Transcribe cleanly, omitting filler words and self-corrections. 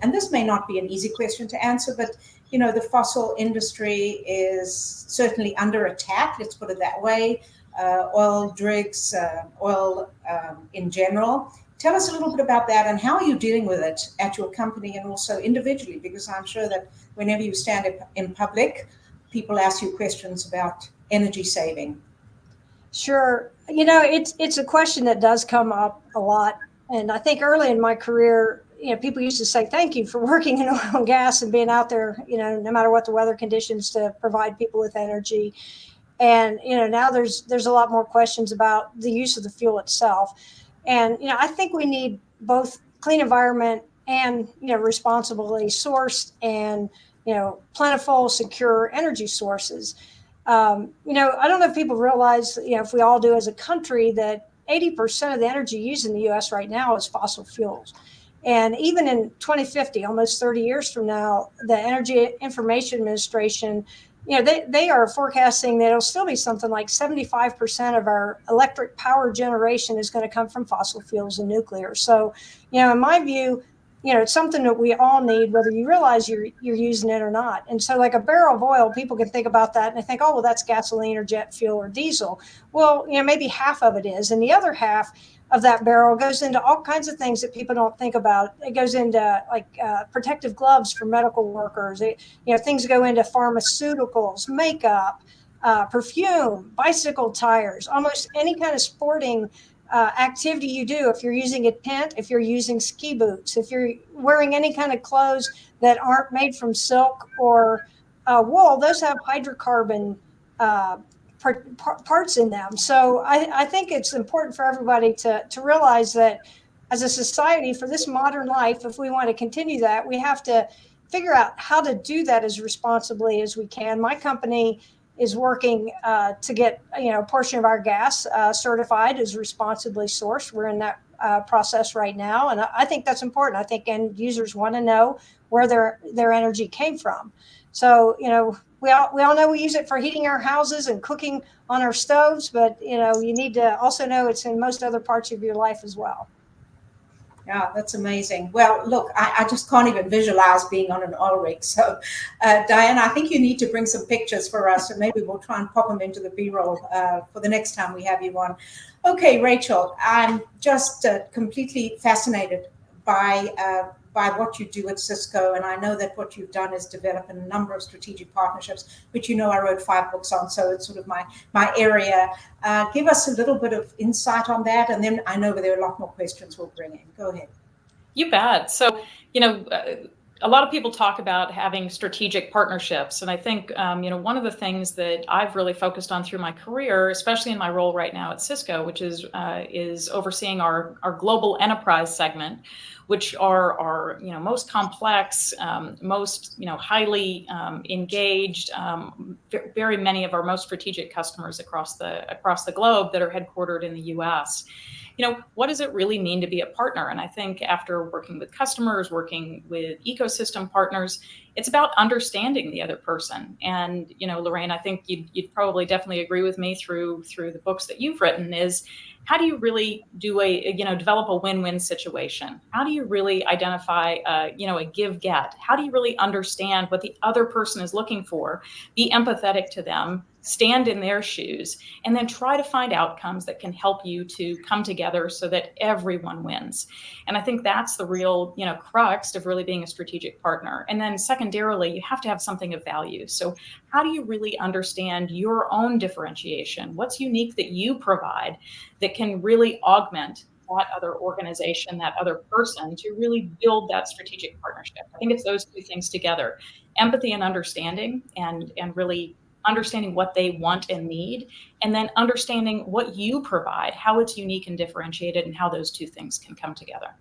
and this may not be an easy question to answer, but the fossil industry is certainly under attack, let's put it that way. Oil rigs, oil in general. Tell us a little bit about that, and how are you dealing with it at your company and also individually? Because I'm sure that whenever you stand in public, people ask you questions about energy saving. Sure. It's a question that does come up a lot. And I think early in my career, people used to say, thank you for working in oil and gas and being out there, no matter what the weather conditions, to provide people with energy. And, now there's a lot more questions about the use of the fuel itself. And, I think we need both clean environment and, responsibly sourced and, plentiful, secure energy sources. I don't know if people realize, if we all do as a country, that 80% of the energy used in the U.S. right now is fossil fuels. And even in 2050, almost 30 years from now, the Energy Information Administration, they are forecasting that it'll still be something like 75% of our electric power generation is going to come from fossil fuels and nuclear. So, in my view, it's something that we all need, whether you realize you're using it or not. And so, like a barrel of oil, people can think about that and they think, oh, well, that's gasoline or jet fuel or diesel. Well, maybe half of it is. And the other half of that barrel goes into all kinds of things that people don't think about. It goes into protective gloves for medical workers. Things go into pharmaceuticals, makeup, perfume, bicycle tires, almost any kind of sporting activity you do. If you're using a tent, if you're using ski boots, if you're wearing any kind of clothes that aren't made from silk or wool, those have hydrocarbon parts in them. So I think it's important for everybody to realize that as a society, for this modern life, if we want to continue that, we have to figure out how to do that as responsibly as we can. My company is working to get a portion of our gas certified as responsibly sourced. We're in that process right now, and I think that's important. I think end users want to know where their energy came from. So we all know we use it for heating our houses and cooking on our stoves, but you need to also know it's in most other parts of your life as well. Yeah, that's amazing. Well, look, I just can't even visualize being on an oil rig. So, Diane, I think you need to bring some pictures for us, and maybe we'll try and pop them into the B-roll for the next time we have you on. Okay, Rachel, I'm just completely fascinated by what you do at Cisco, and I know that what you've done is develop a number of strategic partnerships, which I wrote 5 books on, so it's sort of my area. Give us a little bit of insight on that, and then I know there are a lot more questions we'll bring in. Go ahead. You bet. So, a lot of people talk about having strategic partnerships. And I think, one of the things that I've really focused on through my career, especially in my role right now at Cisco, which is overseeing our global enterprise segment, which are our most complex, most highly engaged, very many of our most strategic customers across the globe that are headquartered in the U.S. What does it really mean to be a partner? And I think after working with customers, working with ecosystem partners, it's about understanding the other person. And, Lorraine, I think you'd probably definitely agree with me through the books that you've written, is how do you really do develop a win-win situation? How do you really identify, a give-get? How do you really understand what the other person is looking for, be empathetic to them, stand in their shoes, and then try to find outcomes that can help you to come together so that everyone wins? And I think that's the real, crux of really being a strategic partner. And then secondarily, you have to have something of value. So how do you really understand your own differentiation? What's unique that you provide that can really augment that other organization, that other person, to really build that strategic partnership? I think it's those two things together: empathy and understanding, and really understanding what they want and need, and then understanding what you provide, how it's unique and differentiated, and how those two things can come together.